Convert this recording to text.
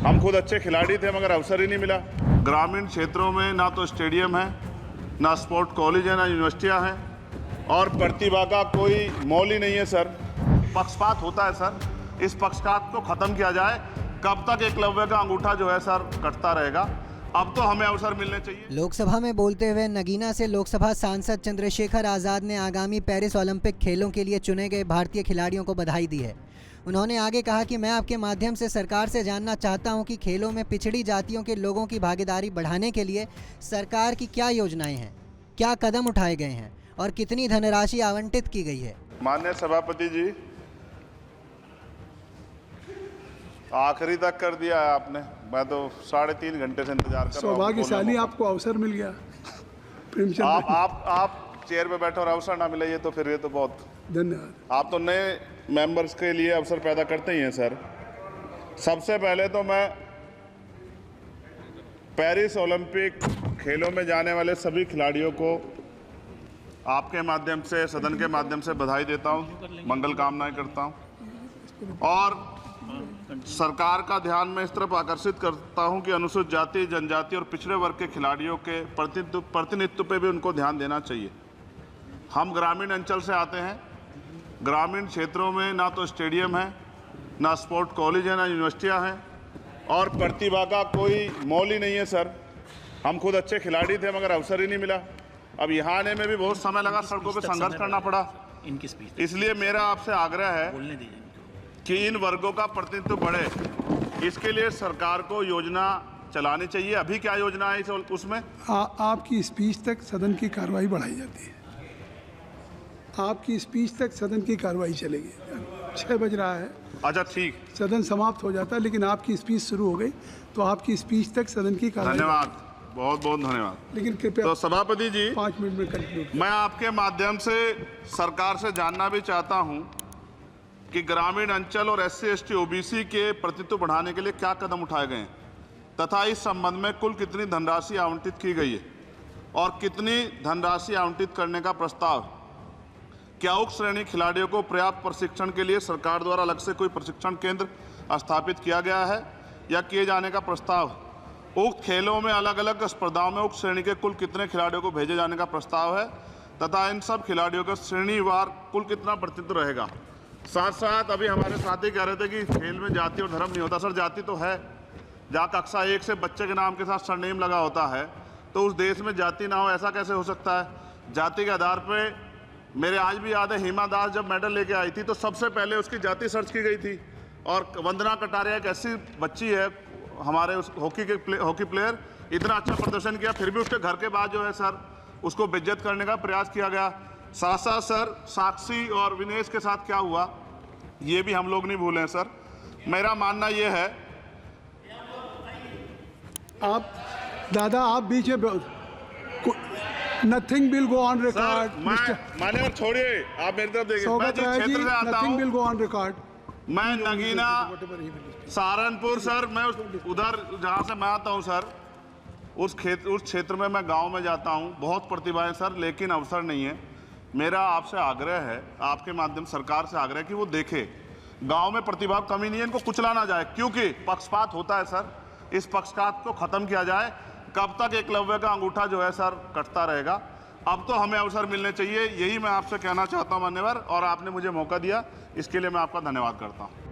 हम खुद अच्छे खिलाड़ी थे मगर अवसर ही नहीं मिला। ग्रामीण क्षेत्रों में ना तो स्टेडियम है, ना स्पोर्ट कॉलेज है, ना यूनिवर्सिटियां हैं और प्रतिभा का कोई मोल ही नहीं है सर। पक्षपात होता है सर, इस पक्षपात को ख़त्म किया जाए। कब तक एकलव्य का अंगूठा जो है सर कटता रहेगा? अब तो हमें अवसर मिलने चाहिए। लोकसभा में बोलते हुए नगीना से लोकसभा सांसद चंद्रशेखर आज़ाद ने आगामी पेरिस ओलंपिक खेलों के लिए चुने गए भारतीय खिलाड़ियों को बधाई दी है। उन्होंने आगे कहा कि मैं आपके माध्यम से सरकार से जानना चाहता हूं कि खेलों में पिछड़ी जातियों के लोगों की भागीदारी बढ़ाने के लिए सरकार की क्या योजनाएं हैं, क्या कदम उठाए गए हैं और कितनी धनराशि आवंटित की गई है। माननीय सभापति जी, आखिरी तक कर दिया है आपने। मैं तो 3.5 घंटे से इंतजार कर रहा हूं। सौभाग्यशाली आपको अवसर मिल गया। आप चेयर पे बैठे और अवसर ना मिले, ये तो फिर ये तो बहुत धन्यवाद। आप तो नए मेंबर्स के लिए अवसर पैदा करते ही हैं सर। सबसे पहले तो मैं पेरिस ओलंपिक खेलों में जाने वाले सभी खिलाड़ियों को आपके माध्यम से, सदन के माध्यम से बधाई देता हूं, मंगल कामनाएं करता हूं और सरकार का ध्यान में इस तरफ आकर्षित करता हूं कि अनुसूचित जाति, जनजाति और पिछड़े वर्ग के खिलाड़ियों के प्रतिनिधित्व पे भी उनको ध्यान देना चाहिए। हम ग्रामीण अंचल से आते हैं। ग्रामीण क्षेत्रों में ना तो स्टेडियम है, ना स्पोर्ट कॉलेज है, ना यूनिवर्सिटियां हैं और प्रतिभा का कोई मोल ही नहीं है सर। हम खुद अच्छे खिलाड़ी थे मगर अवसर ही नहीं मिला। अब यहाँ आने में भी बहुत समय लगा, सड़कों पे संघर्ष करना पड़ा। इसलिए मेरा आपसे आग्रह है कि इन वर्गों का प्रतिनिधित्व बढ़े, इसके लिए सरकार को योजना चलानी चाहिए। अभी क्या योजना है उसमें? आपकी स्पीच तक सदन की कार्रवाई बढ़ाई जाती है। आपकी स्पीच तक सदन की कार्रवाई चलेगी। 6 बज रहा है। अच्छा ठीक, सदन समाप्त हो जाता है, लेकिन आपकी स्पीच शुरू हो गई तो आपकी स्पीच तक सदन की कार्रवाई। धन्यवाद, बहुत बहुत धन्यवाद। लेकिन कृपया तो सभापति जी, 5 मिनट में कंक्लूड। मैं आपके माध्यम से सरकार से जानना भी चाहता हूं कि ग्रामीण अंचल और SC ST OBC के प्रतिनिधित्व बढ़ाने के लिए क्या कदम उठाए गए हैं तथा इस संबंध में कुल कितनी धनराशि आवंटित की गई है और कितनी धनराशि आवंटित करने का प्रस्ताव। क्या उक्त श्रेणी खिलाड़ियों को पर्याप्त प्रशिक्षण के लिए सरकार द्वारा अलग से कोई प्रशिक्षण केंद्र स्थापित किया गया है या किए जाने का प्रस्ताव। उक्त खेलों में अलग अलग स्पर्धाओं में उक्त श्रेणी के कुल कितने खिलाड़ियों को भेजे जाने का प्रस्ताव है तथा इन सब खिलाड़ियों का श्रेणीवार कुल कितना प्रतिनिधित्व रहेगा। साथ साथ अभी हमारे साथी कह रहे थे कि खेल में जाति और धर्म नहीं होता। सर, जाति तो है। जहाँ कक्षा 1 से बच्चे के नाम के साथ सरनेम लगा होता है तो उस देश में जाति ना हो, ऐसा कैसे हो सकता है? जाति के आधार पे मेरे आज भी याद है, हिमा दास जब मेडल लेके आई थी तो सबसे पहले उसकी जाति सर्च की गई थी और वंदना कटारिया एक ऐसी बच्ची है हमारे उस हॉकी प्लेयर, इतना अच्छा प्रदर्शन किया, फिर भी उसके घर के बाद जो है सर उसको बेइज्जत करने का प्रयास किया गया। साथ साथ सर साक्षी और विनेश के साथ क्या हुआ ये भी हम लोग नहीं भूलें सर। मेरा मानना ये है, आप दादा आप बीच में nothing will go on record. माने और छोड़िए, आप मेरी तरफ देखिए। मैं जिस क्षेत्र से आता हूं, विल गो ऑन रिकॉर्ड। मैं नगीना सहारनपुर सर, मैं उधर जहां से मैं आता हूं सर, उस क्षेत्र में मैं गांव में जाता हूं। बहुत प्रतिभाएं सर, लेकिन अवसर नहीं है। मेरा आपसे आग्रह है, आपके माध्यम सरकार से आग्रह कि वो देखे गांव में प्रतिभा कमी नहीं है, इनको कुचला ना जाए क्योंकि पक्षपात होता है सर। इस पक्षपात को खत्म किया जाए। कब तक एकलव्य का अंगूठा जो है सर कटता रहेगा? अब तो हमें अवसर मिलने चाहिए, यही मैं आपसे कहना चाहता हूं मान्यवर, और आपने मुझे मौका दिया इसके लिए मैं आपका धन्यवाद करता हूं।